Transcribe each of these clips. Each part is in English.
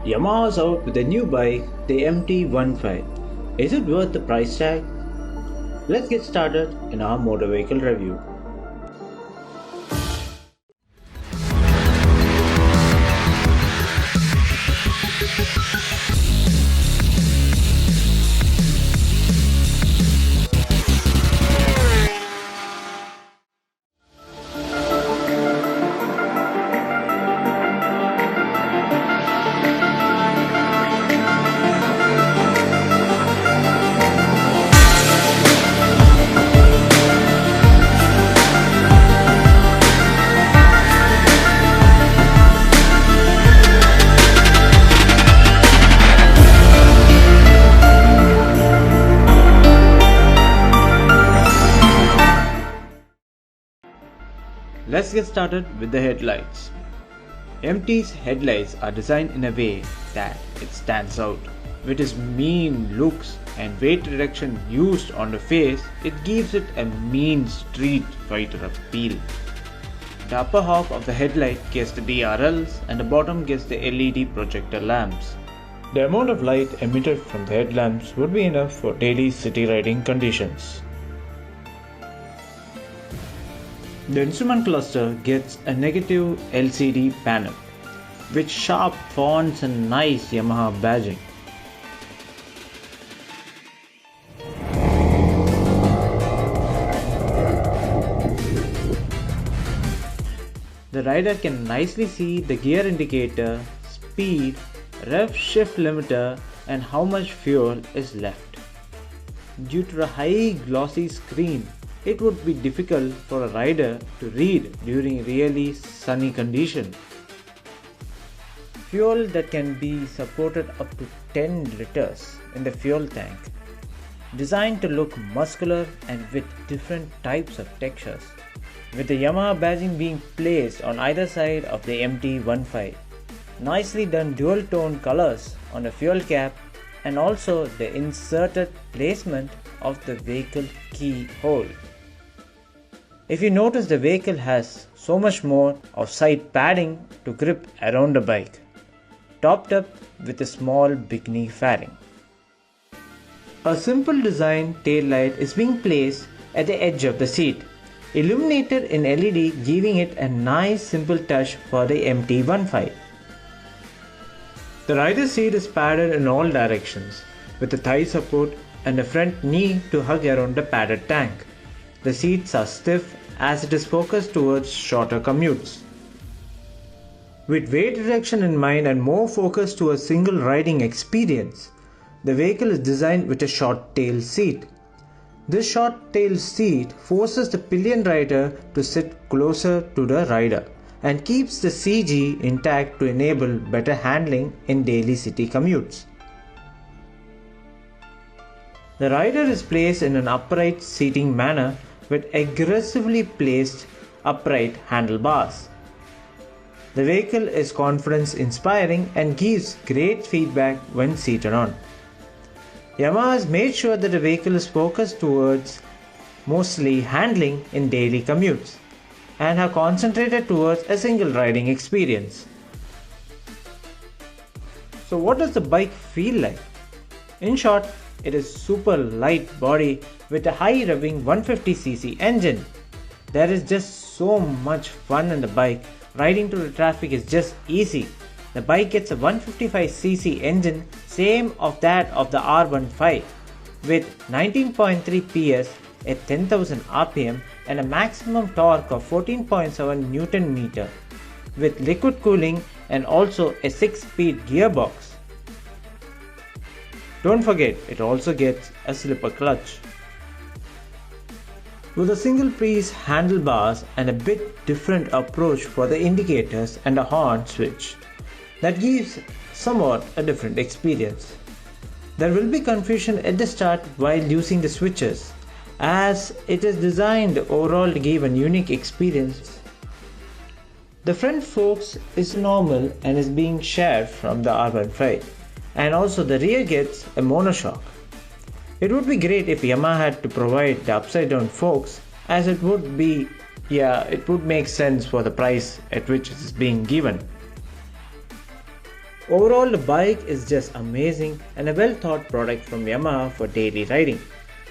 Yamaha's out with a new bike, the MT-15. Is it worth the price tag? Let's get started in our motor vehicle review. Let's get started with the headlights. MT's headlights are designed in a way that it stands out. With its mean looks and weight reduction used on the face, it gives it a mean street fighter appeal. The upper half of the headlight gets the DRLs and the bottom gets the LED projector lamps. The amount of light emitted from the headlamps would be enough for daily city riding conditions. The instrument cluster gets a negative LCD panel with sharp fonts and nice Yamaha badging. The rider can nicely see the gear indicator, speed, rev shift limiter and how much fuel is left. Due to a high glossy screen, it would be difficult for a rider to read during really sunny conditions. Fuel that can be supported up to 10 liters in the fuel tank, designed to look muscular and with different types of textures, with the Yamaha badging being placed on either side of the MT-15. Nicely done dual tone colors on the fuel cap and also the inserted placement of the vehicle key hole. If you notice, the vehicle has so much more of side padding to grip around the bike, topped up with a small bikini fairing. A simple design tail light is being placed at the edge of the seat, illuminated in LED, giving it a nice simple touch for the MT-15. The rider's seat is padded in all directions, with a thigh support and a front knee to hug around the padded tank. The seats are stiff as it is focused towards shorter commutes. With weight reduction in mind and more focus to a single riding experience, the vehicle is designed with a short tail seat. This short tail seat forces the pillion rider to sit closer to the rider and keeps the CG intact to enable better handling in daily city commutes. The rider is placed in an upright seating manner with aggressively placed upright handlebars. The vehicle is confidence inspiring and gives great feedback when seated on. Yamaha has made sure that the vehicle is focused towards mostly handling in daily commutes and have concentrated towards a single riding experience. So what does the bike feel like? In short, it is super light body with a high revving 150cc engine. There is just so much fun in the bike. Riding through the traffic is just easy. The bike gets a 155cc engine, same of that of the R15, with 19.3 PS at 10,000 rpm and a maximum torque of 14.7 Nm with liquid cooling and also a 6-speed gearbox. Don't forget, it also gets a slipper clutch. With a single piece handlebars and a bit different approach for the indicators and a horn switch, that gives somewhat a different experience. There will be confusion at the start while using the switches, as it is designed overall to give a unique experience. The front forks is normal and is being shared from the R15. And also the rear gets a monoshock. It would be great if Yamaha had to provide the upside down forks, as it would make sense for the price at which it is being given. Overall, the bike is just amazing and a well thought product from Yamaha for daily riding.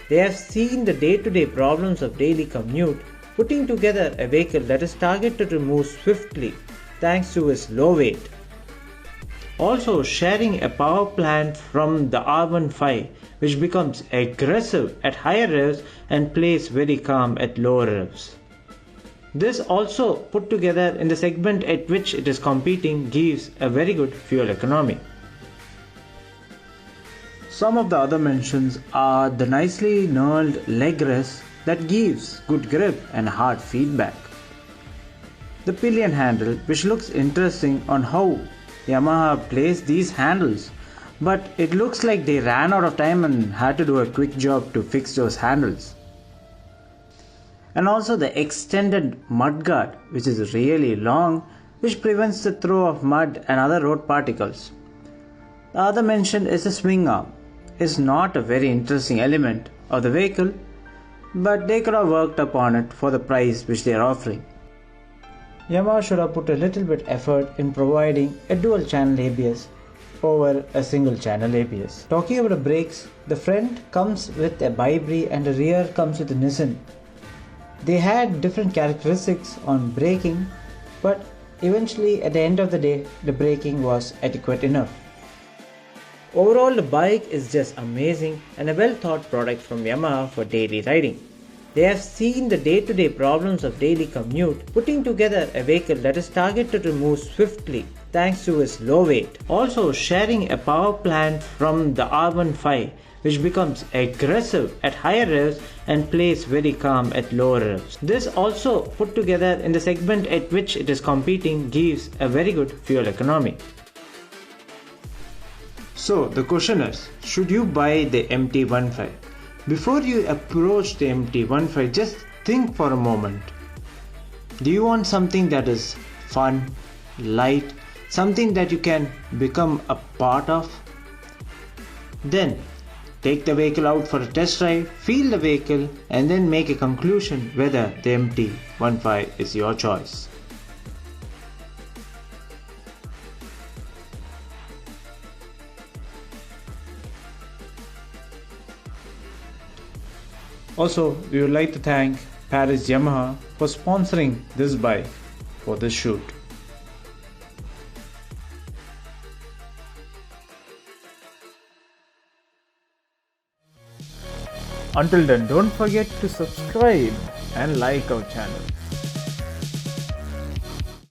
They have seen the day-to-day problems of daily commute, putting together a vehicle that is targeted to move swiftly thanks to its low weight. Also sharing a power plant from the R15, which becomes aggressive at higher revs and plays very calm at lower revs. This also put together in the segment at which it is competing gives a very good fuel economy. Some of the other mentions are the nicely knurled leg rest that gives good grip and hard feedback. The pillion handle, which looks interesting on how Yamaha placed these handles, but it looks like they ran out of time and had to do a quick job to fix those handles. And also the extended mudguard, which is really long, which prevents the throw of mud and other road particles. The other mention is the swing arm. It's not a very interesting element of the vehicle, but they could have worked upon it for the price which they are offering. Yamaha should have put a little bit effort in providing a dual channel ABS over a single channel ABS. Talking about the brakes, the front comes with a Bibri and the rear comes with a Nissan. They had different characteristics on braking, but eventually at the end of the day, the braking was adequate enough. Overall, the bike is just amazing and a well thought product from Yamaha for daily riding. They have seen the day-to-day problems of daily commute, putting together a vehicle that is targeted to move swiftly thanks to its low weight. Also sharing a power plant from the R15, which becomes aggressive at higher revs and plays very calm at lower revs. This also put together in the segment at which it is competing gives a very good fuel economy. So the question is, should you buy the MT-15? Before you approach the MT-15, just think for a moment. Do you want something that is fun, light, something that you can become a part of? Then take the vehicle out for a test drive, feel the vehicle, and then make a conclusion whether the MT-15 is your choice. Also, we would like to thank Paris Yamaha for sponsoring this bike for this shoot. Until then, don't forget to subscribe and like our channel.